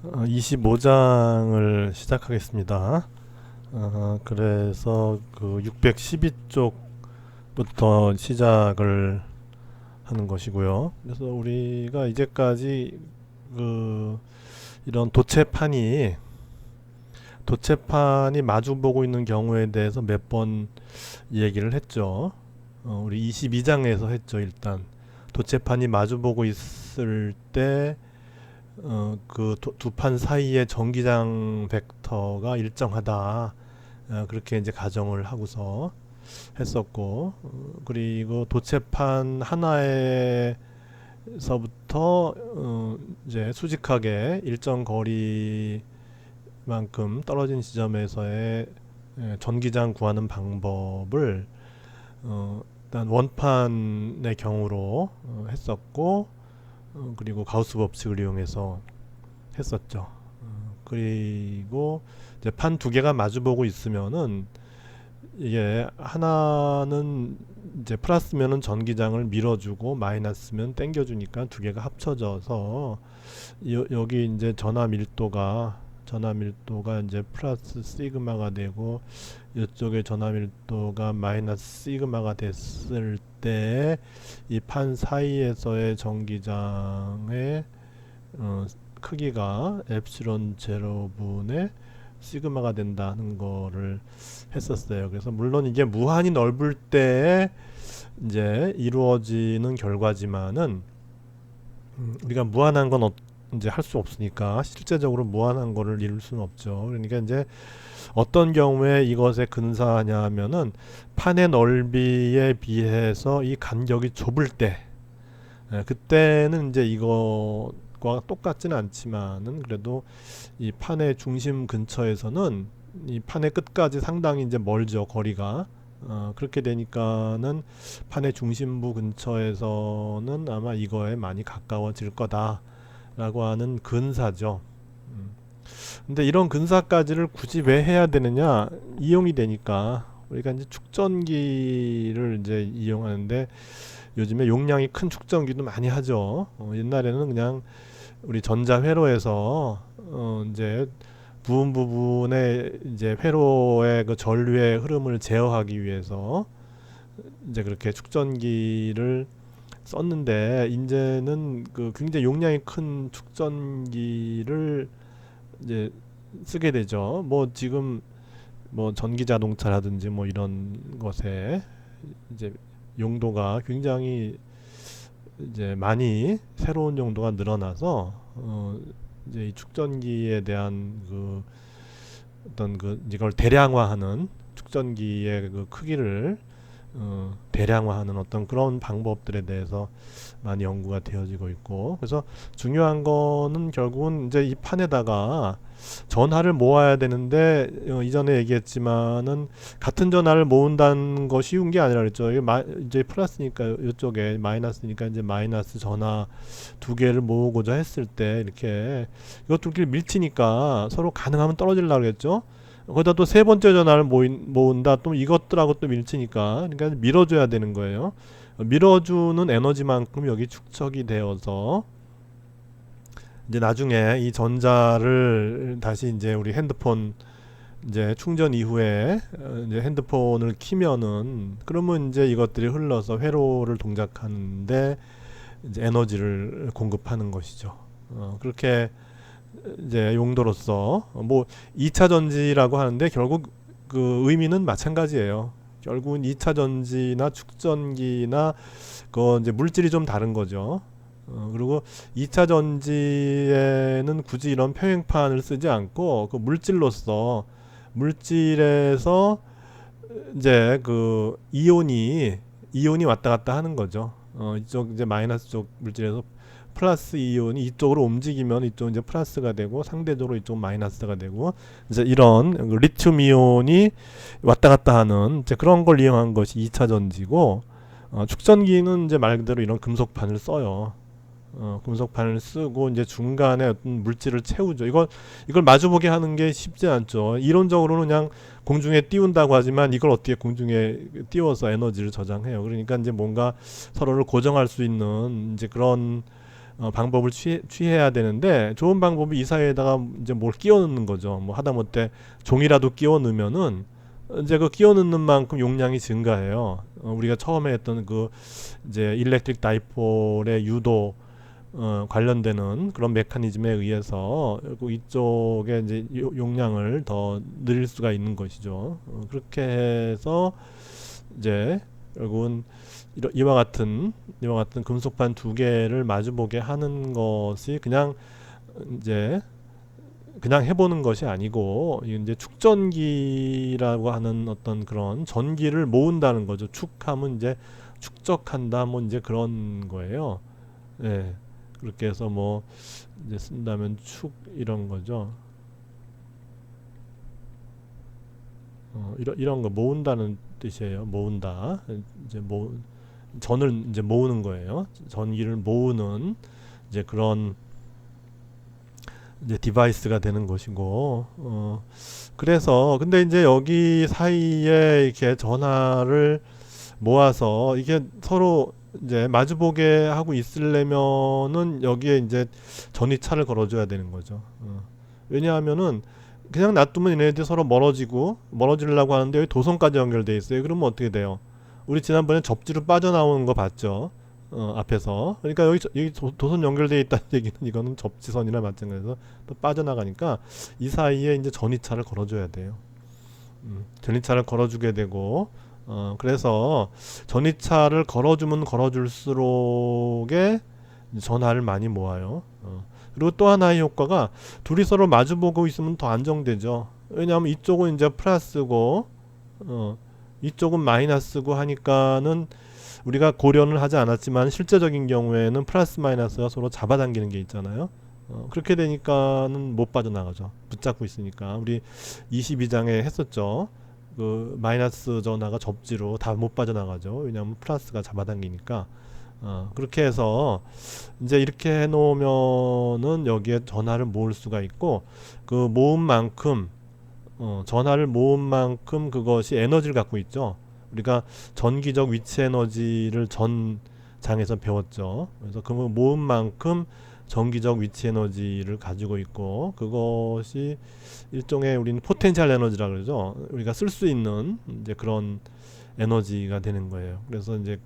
25장을 시작하겠습니다. 그래서 그 612쪽부터 시작을 하는 것이고요. 그래서 우리가 이제까지 그 이런 도체판이 마주보고 있는 경우에 대해서 몇 번 얘기를 했죠. 우리 22장에서 했죠. 일단 도체판이 마주보고 있을 때 그 두 판 사이의 전기장 벡터가 일정하다. 그렇게 이제 가정을 하고서 했었고, 그리고 도체판 하나에서부터 이제 수직하게 일정 거리만큼 떨어진 지점에서의 전기장 구하는 방법을 일단 원판의 경우로 했었고, 그리고 가우스 법칙을 이용해서 했었죠. 그리고 이제 판 두 개가 마주보고 있으면은 이게 하나는 이제 플러스면은 전기장을 밀어주고 마이너스면 땡겨주니까 두 개가 합쳐져서 여기 이제 전화 밀도가 이제 플러스 시그마가 되고 이쪽에 전화 밀도가 마이너스 시그마가 됐을 때 이 판 사이에서의 전기장의 크기가 엡실론 제로분의 시그마가 된다는 거를 했었어요. 그래서 물론 이게 무한히 넓을 때 이제 이루어지는 결과지만은 우리가 무한한 건 이제 할 수 없으니까 실제적으로 무한한 거를 이룰 수는 없죠. 그러니까 이제 어떤 경우에 이것에 근사하냐 하면은 판의 넓이에 비해서 이 간격이 좁을 때, 그때는 이제 이것과 똑같지는 않지만은 그래도 이 판의 중심 근처에서는 이 판의 끝까지 상당히 이제 멀죠, 거리가. 그렇게 되니까는 판의 중심부 근처에서는 아마 이거에 많이 가까워질 거다라고 하는 근사죠. 음. 근데 이런 근사까지를 굳이 왜 해야 되느냐? 이용이 되니까. 우리가 이제 축전기를 이제 이용하는데 요즘에 용량이 큰 축전기도 많이 하죠. 옛날에는 그냥 우리 전자회로에서 이제 부분 부분의 이제 회로의 그 전류의 흐름을 제어하기 위해서 이제 그렇게 축전기를 썼는데, 이제는 그 굉장히 용량이 큰 축전기를 이제 쓰게 되죠. 뭐 지금 뭐 전기 자동차라든지 뭐 이런 것에 이제 용도가 굉장히 이제 많이 새로운 용도가 늘어나서 이제 이 축전기에 대한 그 어떤 그 이걸 대량화하는 축전기의 그 크기를 대량화하는 어떤 그런 방법들에 대해서 많이 연구가 되어지고 있고, 그래서 중요한 거는 결국은 이제 이 판에다가 전하를 모아야 되는데, 이전에 얘기했지만은 같은 전하를 모은다는 거 쉬운 게 아니라 그랬죠. 이게 이제 플러스니까 이쪽에 마이너스니까 이제 마이너스 전하 두 개를 모으고자 했을 때 이렇게 이것들끼리 밀치니까 서로 가능하면 떨어지려고 그랬죠. 거기다 또 세 번째 전화를 모은다. 또 이것들하고 또 밀치니까, 그러니까 밀어줘야 되는 거예요. 밀어주는 에너지만큼 여기 축적이 되어서 이제 나중에 이 전자를 다시 이제 우리 핸드폰 이제 충전 이후에 이제 핸드폰을 키면은, 그러면 이제 이것들이 흘러서 회로를 동작하는데 이제 에너지를 공급하는 것이죠. 그렇게 이제 용도로서 뭐 2차 전지라고 하는데 결국 그 의미는 마찬가지예요. 결국은 2차 전지나 축전기나 그 이제 물질이 좀 다른 거죠. 그리고 2차 전지에는 굳이 이런 평행판을 쓰지 않고 그 물질에서 이제 그 이온이 왔다 갔다 하는 거죠. 이쪽 이제 마이너스 쪽 물질에서 플러스 이온이 이쪽으로 움직이면 이쪽 이제 플러스가 되고 상대적으로 이쪽 마이너스가 되고, 이제 이런 그 리튬 이온이 왔다 갔다 하는 이제 그런 걸 이용한 것이 2차 전지고, 축전기는 이제 말 그대로 이런 금속판을 써요. 금속판을 쓰고 이제 중간에 어떤 물질을 채우죠. 이걸 마주보게 하는 게 쉽지 않죠. 이론적으로는 그냥 공중에 띄운다고 하지만 이걸 어떻게 공중에 띄워서 에너지를 저장해요. 그러니까 이제 뭔가 서로를 고정할 수 있는 이제 그런 방법을 취해야 되는데, 좋은 방법이 이 사이에다가 이제 뭘 끼워 넣는 거죠. 뭐 하다못해 종이라도 끼워 넣으면은 이제 그 끼워 넣는 만큼 용량이 증가해요. 우리가 처음에 했던 그 이제 일렉트릭 다이폴의 유도 관련되는 그런 메커니즘에 의해서 결국 이쪽에 이제 용량을 더 늘릴 수가 있는 것이죠. 그렇게 해서 이제 결국은 이와 같은 금속판 두 개를 마주보게 하는 것이 이제 그냥 해보는 것이 아니고, 이제 축전기라고 하는 어떤 그런 전기를 모은다는 거죠. 축하면 이제 축적한다, 뭐 이제 그런 거예요. 예. 그렇게 해서 뭐 이제 쓴다면 축 이런 거죠. 이런 거 모은다는 뜻이에요. 모은다. 이제 전을 이제 모으는 거예요. 전기를 모으는 이제 그런 이제 디바이스가 되는 것이고, 그래서 근데 이제 여기 사이에 이렇게 전하를 모아서 이게 서로 이제 마주보게 하고 있으려면은 여기에 이제 전이차를 걸어줘야 되는 거죠. 왜냐하면은 그냥 놔두면 얘네들이 서로 멀어지려고 하는데 여기 도선까지 연결돼 있어요. 그러면 어떻게 돼요? 우리 지난번에 접지로 빠져나오는 거 봤죠? 앞에서. 그러니까 여기 도선 연결돼 있다는 얘기는 이거는 접지선이나 마찬가지로 또 빠져나가니까 이 사이에 이제 전이차를 걸어줘야 돼요. 전이차를 걸어주게 되고, 그래서 전이차를 걸어주면 걸어줄수록에 전하를 많이 모아요. 그리고 또 하나의 효과가 둘이 서로 마주보고 있으면 더 안정되죠. 왜냐하면 이쪽은 이제 플러스고, 이쪽은 마이너스고 하니까는 우리가 고려는 하지 않았지만 실제적인 경우에는 플러스 마이너스가 서로 잡아당기는 게 있잖아요. 그렇게 되니까는 못 빠져나가죠. 붙잡고 있으니까. 우리 22장에 했었죠. 그 마이너스 전하가 접지로 다 못 빠져나가죠. 왜냐하면 플러스가 잡아당기니까. 그렇게 해서 이제 이렇게 해놓으면은 여기에 전하를 모을 수가 있고, 그 모은 만큼 전하를 모은 만큼 그것이 에너지를 갖고 있죠. 우리가 전기적 위치 에너지를 전 장에서 배웠죠. 그래서 그 모은 만큼 전기적 위치 에너지를 가지고 있고, 그것이 일종의 우리는 포텐셜 에너지라 그러죠. 우리가 쓸 수 있는 이제 그런 에너지가 되는 거예요. 그래서 이제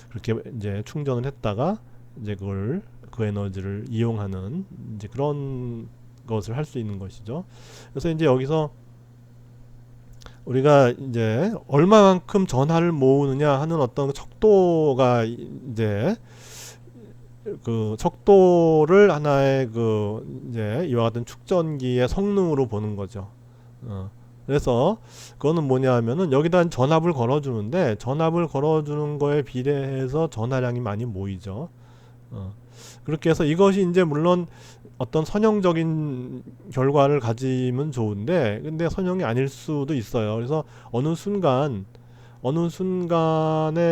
그렇게 이제 충전을 했다가 이제 그 에너지를 이용하는 이제 그런 것을 할 수 있는 것이죠. 그래서 이제 여기서 우리가 이제 얼마만큼 전하를 모으느냐 하는 어떤 척도가 이제 그 척도를 하나의 그 이제 이와 같은 축전기의 성능으로 보는 거죠. 그래서 그거는 뭐냐 하면은 여기다 전압을 걸어주는데, 전압을 걸어주는 거에 비례해서 전하량이 많이 모이죠. 그렇게 해서 이것이 이제 물론 어떤 선형적인 결과를 가지면 좋은데, 근데 선형이 아닐 수도 있어요. 그래서 어느 순간에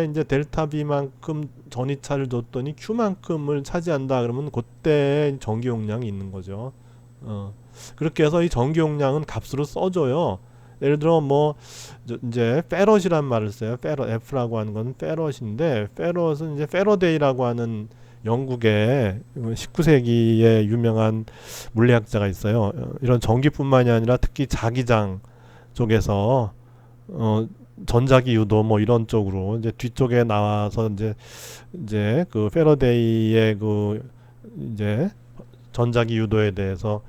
이제 델타 B만큼 전이차를 줬더니 Q만큼을 차지한다 그러면 그때 전기 용량이 있는 거죠. 그렇게 해서 이 전기 용량은 값으로 써줘요. 예를 들어 뭐 이제 페럿이란 말을 써요. 페럿, F라고 하는 건 페럿인데, 페럿은 이제 페러데이라고 하는 영국의 19세기의 유명한 물리학자가 있어요. 이런 전기뿐만이 아니라 특히 자기장 쪽에서 전자기 유도 뭐 이런 쪽으로 이제 뒤쪽에 나와서 이제 그 페러데이의 그 이제 전자기 유도에 대해서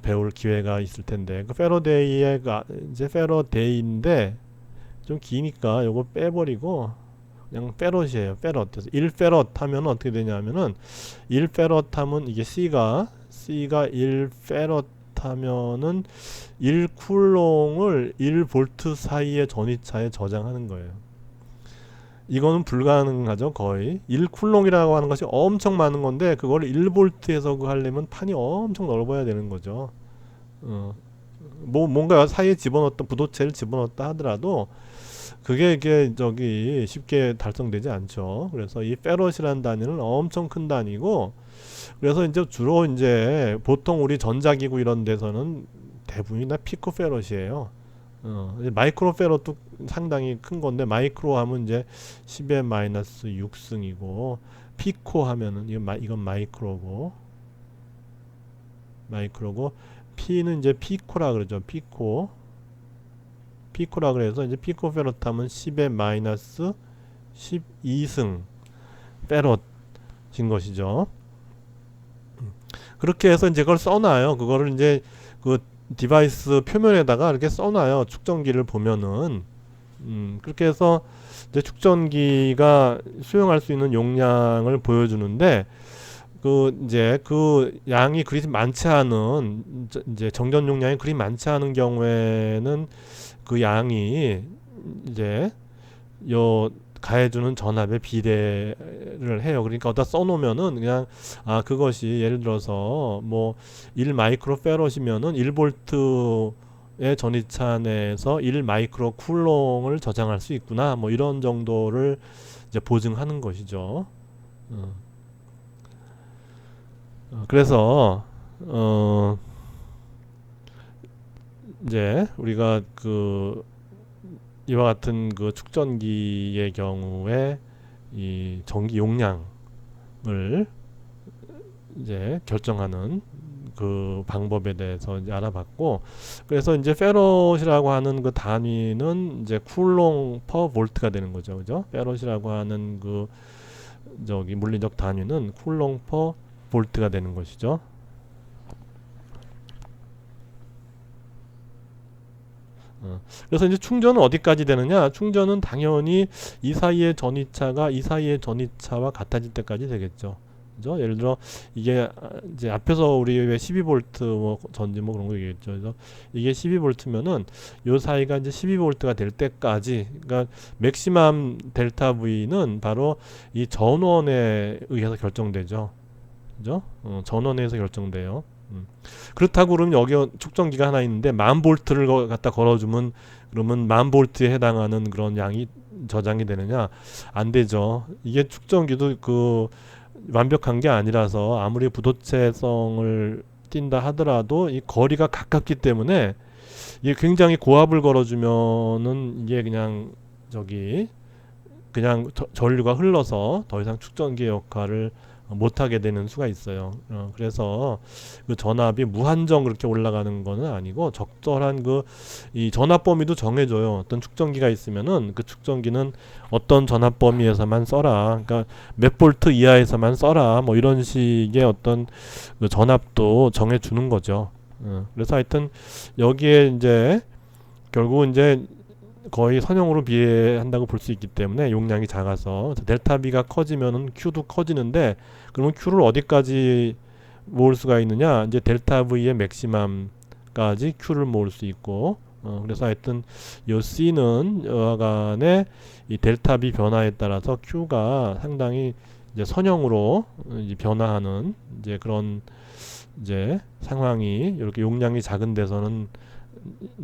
배울 기회가 있을 텐데, 그 페러데이의 이제 페러데이인데 좀 기니까 요거 빼버리고 그냥 페럿이에요. 페럿. 그래서 1페럿 하면 어떻게 되냐면은 1페럿 하면 이게 C가 1페럿 하면은 1쿨롱을 1볼트 사이의 전위차에 저장하는 거예요. 이거는 불가능하죠. 거의 1쿨롱이라고 하는 것이 엄청 많은 건데, 그걸 1볼트에서 하려면 판이 엄청 넓어야 되는 거죠. 뭔가 사이에 집어넣었다, 부도체를 집어넣었다 하더라도 그게 이게 쉽게 달성되지 않죠. 그래서 이 페럿이라는 단위는 엄청 큰 단위고, 그래서 이제 주로 이제 보통 우리 전자기구 이런 데서는 대부분이 다 피코페럿이에요. 마이크로페럿도 상당히 큰 건데, 마이크로 하면 이제 10의 마이너스 6승이고 피코 하면은 이건 마이크로고 P는 이제 피코라 그러죠. 피코라 그래서 이제 피코페롯 하면 10의 마이너스 12승 페롯인 것이죠. 그렇게 해서 이제 그걸 써놔요. 그거를 이제 그 디바이스 표면에다가 이렇게 써놔요. 측정기를 보면은 그렇게 해서 이제 축전기가 수용할 수 있는 용량을 보여주는데 이제 그 양이 그리 많지 않은 이제 정전 용량이 그리 많지 않은 경우에는 그 양이 이제 요 가해주는 전압에 비례를 해요. 그러니까 어디다 써놓으면은 그냥 그것이 예를 들어서 뭐 1 마이크로 페롯이면은 1볼트의 전이차 내에서 1 마이크로 쿨롱을 저장할 수 있구나. 뭐 이런 정도를 이제 보증하는 것이죠. 그래서 이제 우리가 이와 같은 그 축전기의 경우에 이 전기 용량을 이제 결정하는 그 방법에 대해서 이제 알아봤고, 그래서 이제 페롯이라고 하는 그 단위는 이제 쿨롱 퍼 볼트가 되는 거죠. 그죠? 페롯이라고 하는 그 물리적 단위는 쿨롱 퍼 볼트가 되는 것이죠. 그래서 이제 충전은 어디까지 되느냐? 충전은 당연히 이 사이의 전이차와 같아질 때까지 되겠죠. 그죠? 예를 들어 이게 이제 앞에서 우리 왜 12V 뭐 전지 뭐 그런 거 얘기했죠. 그래서 이게 12V면은 요 사이가 이제 12V가 될 때까지, 그러니까 맥시멈 델타 V는 바로 이 전원에 의해서 결정되죠. 그죠? 전원에 의해서 결정돼요. 그렇다고 그러면 여기 축전기가 하나 있는데 10,000볼트를 갖다 걸어주면 그러면 10,000볼트에 해당하는 그런 양이 저장이 되느냐? 안 되죠. 이게 축전기도 완벽한 게 아니라서 아무리 부도체성을 띈다 하더라도 이 거리가 가깝기 때문에 이게 굉장히 고압을 걸어주면은 이게 그냥 전류가 흘러서 더 이상 축전기의 역할을 못하게 되는 수가 있어요. 그래서 그 전압이 무한정 그렇게 올라가는 거는 아니고 적절한 이 전압 범위도 정해줘요. 어떤 축전기가 있으면은 그 축전기는 어떤 전압 범위에서만 써라. 그러니까 몇 볼트 이하에서만 써라. 뭐 이런 식의 어떤 그 전압도 정해주는 거죠. 그래서 하여튼 여기에 이제 결국은 이제 거의 선형으로 비례한다고 볼 수 있기 때문에 용량이 작아서 델타 B가 커지면은 Q도 커지는데, 그러면 Q를 어디까지 모을 수가 있느냐? 이제 델타 V의 맥시멈까지 Q를 모을 수 있고, 그래서 하여튼 요 C는 여하간의 이 델타 B 변화에 따라서 Q가 상당히 이제 선형으로 이제 변화하는 이제 그런 이제 상황이 이렇게 용량이 작은 데서는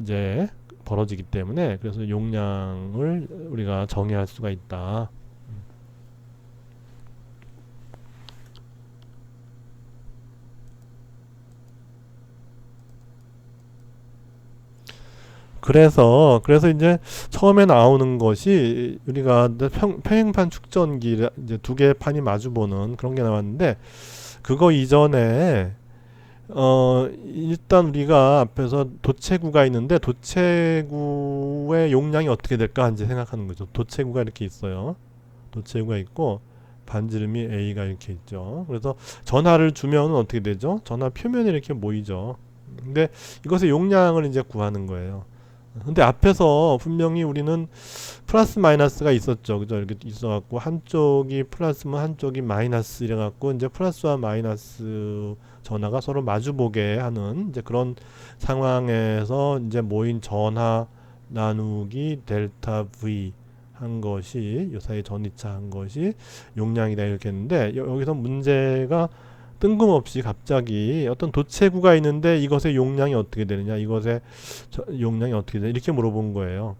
이제 벌어지기 때문에, 그래서 용량을 우리가 정의할 수가 있다. 그래서 이제 처음에 나오는 것이 우리가 평행판 축전기 이제 두 개의 판이 마주보는 그런 게 나왔는데, 그거 이전에 일단 우리가 앞에서 도체구가 있는데 도체구의 용량이 어떻게 될까 이제 생각하는 거죠. 도체구가 이렇게 있어요. 도체구가 있고 반지름이 A가 이렇게 있죠. 그래서 전하를 주면 어떻게 되죠? 전하 표면에 이렇게 모이죠. 근데 이것의 용량을 이제 구하는 거예요. 근데 앞에서 분명히 우리는 플러스 마이너스가 있었죠. 그죠? 이렇게 있어갖고 한쪽이 플러스면 한쪽이 마이너스 이래갖고 이제 플러스와 마이너스 전하가 서로 마주보게 하는 이제 그런 상황에서 이제 모인 전하 나누기 델타 V 한 것이 요 사이 전이차 한 것이 용량이다 이렇게 했는데, 여기서 문제가 뜬금없이 갑자기 어떤 도체구가 있는데 이것의 용량이 어떻게 되느냐, 이것의 용량이 어떻게 되느냐 이렇게 물어본 거예요.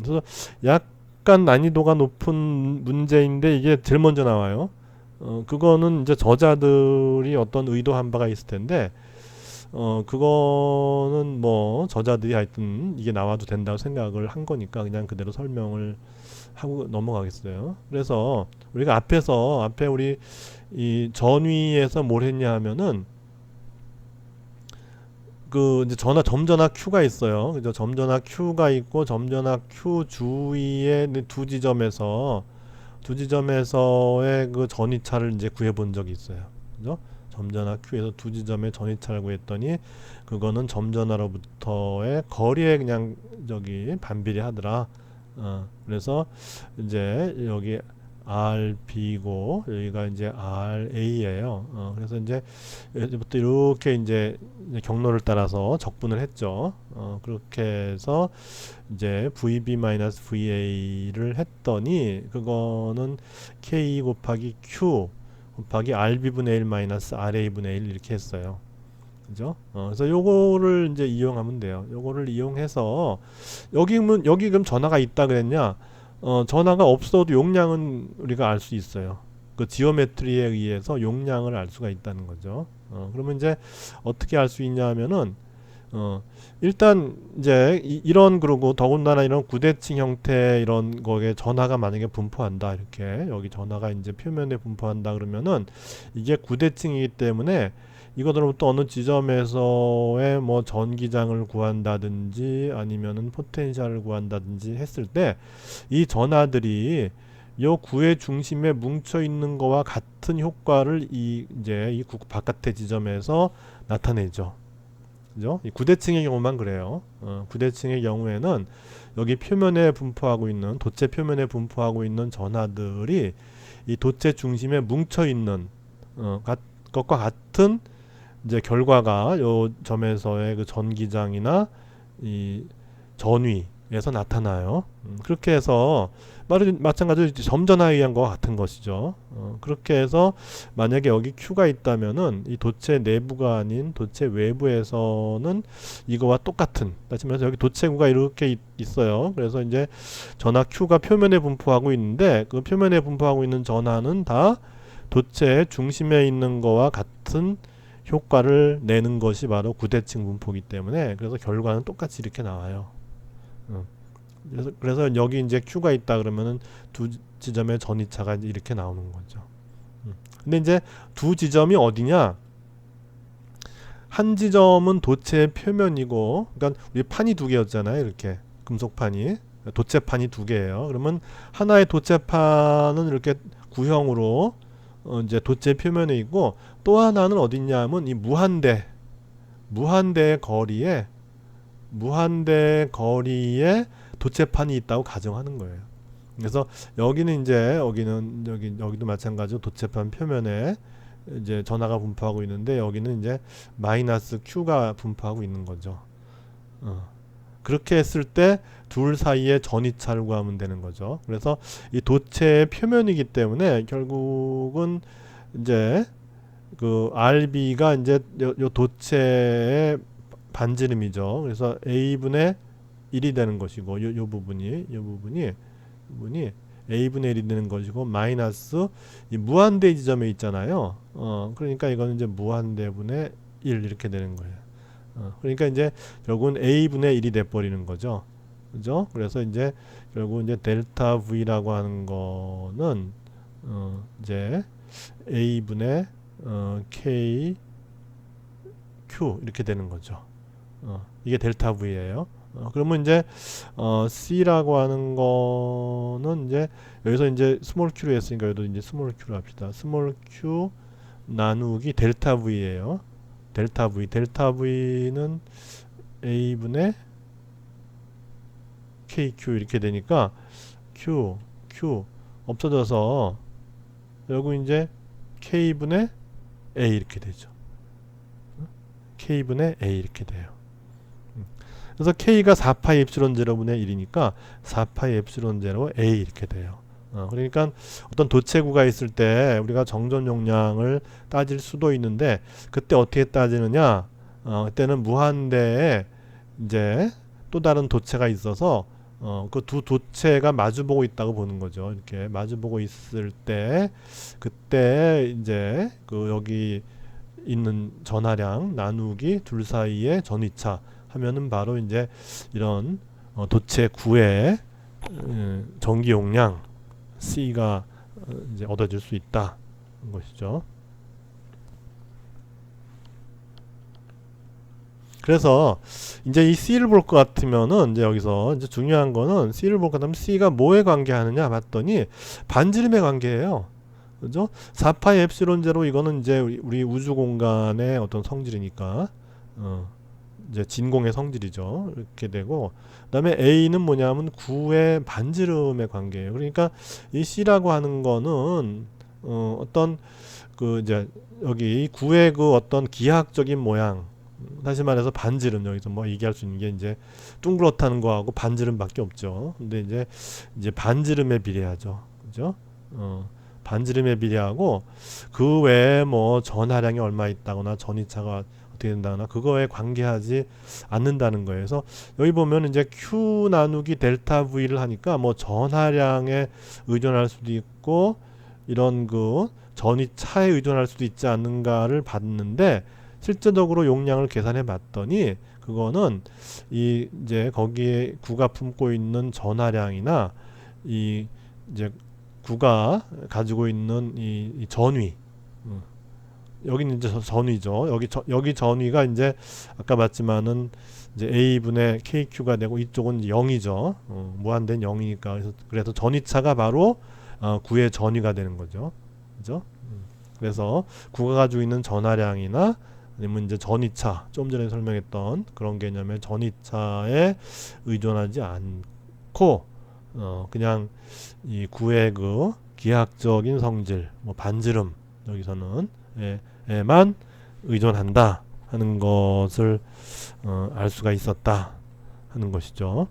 그래서 약간 난이도가 높은 문제인데 이게 제일 먼저 나와요. 그거는 이제 저자들이 어떤 의도한 바가 있을 텐데, 그거는 뭐 저자들이 하여튼 이게 나와도 된다고 생각을 한 거니까 그냥 그대로 설명을 하고 넘어가겠어요. 그래서 우리가 앞에 우리 이 전위에서 뭘 했냐 하면은 그 이제 점전화 Q가 있어요. 그죠? 점전화 Q가 있고 점전화 Q 주위에 두 지점에서의 그 전위차를 이제 구해 본 적이 있어요. 그죠? 점전화 Q에서 두 지점의 전위차를 구했더니 그거는 점전화로부터의 거리에 그냥 저기 반비례하더라. 그래서 이제 여기 RB고 여기가 이제 RA예요. 그래서 이제부터 이렇게 이제 경로를 따라서 적분을 했죠. 그렇게 해서 이제 VB-VA를 했더니 그거는 K 곱하기 Q 곱하기 RB분의 1 마이너스 RA분의 1 이렇게 했어요. 그죠? 그래서 요거를 이제 이용하면 돼요. 요거를 이용해서 여기 그럼 전화가 있다 그랬냐? 전화가 없어도 용량은 우리가 알 수 있어요. 그 지오메트리에 의해서 용량을 알 수가 있다는 거죠. 그러면 이제 어떻게 알 수 있냐 하면은 일단 이제 이런 그러고 더군다나 이런 구대칭 형태 이런 거에 전하가 만약에 분포한다 이렇게 여기 전하가 이제 표면에 분포한다 그러면은 이게 구대칭이기 때문에 이거들로부터 어느 지점에서의 뭐 전기장을 구한다든지 아니면은 포텐셜을 구한다든지 했을 때 이 전하들이 요 구의 중심에 뭉쳐 있는 거와 같은 효과를 이제 이 바깥의 지점에서 나타내죠. 그죠? 이 구대칭의 경우만 그래요. 구대칭의 경우에는 여기 표면에 분포하고 있는 도체 표면에 분포하고 있는 전하들이 이 도체 중심에 뭉쳐 있는 것과 같은 이제 결과가 요 점에서의 그 전기장이나 이 전위에서 나타나요. 그렇게 해서 마찬가지로 점전화에 의한 것과 같은 것이죠. 그렇게 해서 만약에 여기 Q가 있다면은 이 도체 내부가 아닌 도체 외부에서는 이거와 똑같은, 다시 말해서 여기 도체구가 이렇게 있어요. 그래서 이제 전하 Q가 표면에 분포하고 있는데 그 표면에 분포하고 있는 전하는 다 도체 중심에 있는 거와 같은 효과를 내는 것이 바로 구대칭 분포이기 때문에 그래서 결과는 똑같이 이렇게 나와요. 그래서 여기 이제 Q가 있다 그러면은 두 지점의 전위차가 이렇게 나오는 거죠. 근데 이제 두 지점이 어디냐? 한 지점은 도체 표면이고, 그러니까 우리 판이 두 개였잖아요. 이렇게 금속판이 도체판이 두 개예요. 그러면 하나의 도체판은 이렇게 구형으로 이제 도체 표면에 있고 또 하나는 어딨냐 하면 이 무한대 거리에 도체판이 있다고 가정하는 거예요. 그래서 여기도 마찬가지로 도체판 표면에 이제 전하가 분포하고 있는데 여기는 이제 마이너스 Q가 분포하고 있는 거죠. 그렇게 했을 때 둘 사이의 전위차를 구하면 되는 거죠. 그래서 이 도체의 표면이기 때문에 결국은 이제 그 RB가 이제 요 도체의 반지름이죠. 그래서 A분의 1이 되는 것이고 요 부분이 A분의 1이 되는 것이고 마이너스 이 무한대 지점에 있잖아요. 그러니까 이거는 이제 무한대분의 1 이렇게 되는 거예요. 그러니까 이제 결국은 A분의 1이 돼 버리는 거죠. 그죠? 그래서 이제 결국 이제 델타 V라고 하는 거는 이제 A분의 K Q 이렇게 되는 거죠. 이게 델타 V예요. 그러면 이제 C라고 하는 거는 이제 여기서 이제 스몰 Q로 했으니까 여기도 이제 스몰 Q로 합시다. 스몰 Q 나누기 델타 V예요. 델타 V는 A분의 KQ 이렇게 되니까 Q 없어져서 여기 이제 K분의 A 이렇게 되죠. K분의 A 이렇게 돼요. 그래서 K가 4파이 엡실론 제로분의 1이니까 4파이 엡실론 제로 A 이렇게 돼요. 그러니까 어떤 도체구가 있을 때 우리가 정전 용량을 따질 수도 있는데 그때 어떻게 따지느냐? 그때는 무한대에 이제 또 다른 도체가 있어서 그 두 도체가 마주보고 있다고 보는 거죠. 이렇게 마주보고 있을 때 그때 이제 그 여기 있는 전하량 나누기 둘 사이의 전위차 하면은 바로 이제 이런 도체 구의 전기 용량 C가 이제 얻어질 수 있다 것이죠. 그래서 이제 이 C를 볼 것 같으면은 이제 여기서 이제 중요한 거는 C를 볼 것 같으면 C가 뭐에 관계하느냐 봤더니 반지름에 관계해요. 그죠? 4파이 엡실론 제로 이거는 이제 우리 우주 공간의 어떤 성질이니까 이제 진공의 성질이죠. 이렇게 되고 그다음에 A는 뭐냐면 9의 반지름의 관계예요. 그러니까 이 C라고 하는 거는 어떤 그 이제 여기 9의 그 어떤 기하학적인 모양 다시 말해서 반지름 여기서 뭐 얘기할 수 있는 게 이제 둥그렇다는 거하고 반지름밖에 없죠. 근데 이제 반지름에 비례하죠. 그죠? 반지름에 비례하고 그 외에 뭐 전하량이 얼마 있다거나 전이차가 어떻게 된다거나 그거에 관계하지 않는다는 거예요. 그래서 여기 보면 이제 Q 나누기 델타 V를 하니까 뭐 전하량에 의존할 수도 있고 이런 그 전이차에 의존할 수도 있지 않는가를 봤는데 실제적으로 용량을 계산해 봤더니 그거는 이 이제 거기에 구가 품고 있는 전하량이나 이 이제 구가 가지고 있는 이 전위 여기는 이제 전위죠. 여기 전위가 이제 아까 봤지만은 이제 A분의 KQ가 되고 이쪽은 0이죠. 무한된 0이니까 그래서 전위차가 바로 9의 전위가 되는 거죠. 그죠? 그래서 구가 가지고 있는 전하량이나 아니면 이제 전이차 좀 전에 설명했던 그런 개념의 전이차에 의존하지 않고 그냥 이 구의 그 기하학적인 성질 뭐 반지름 여기서는 에만 의존한다 하는 것을 알 수가 있었다 하는 것이죠.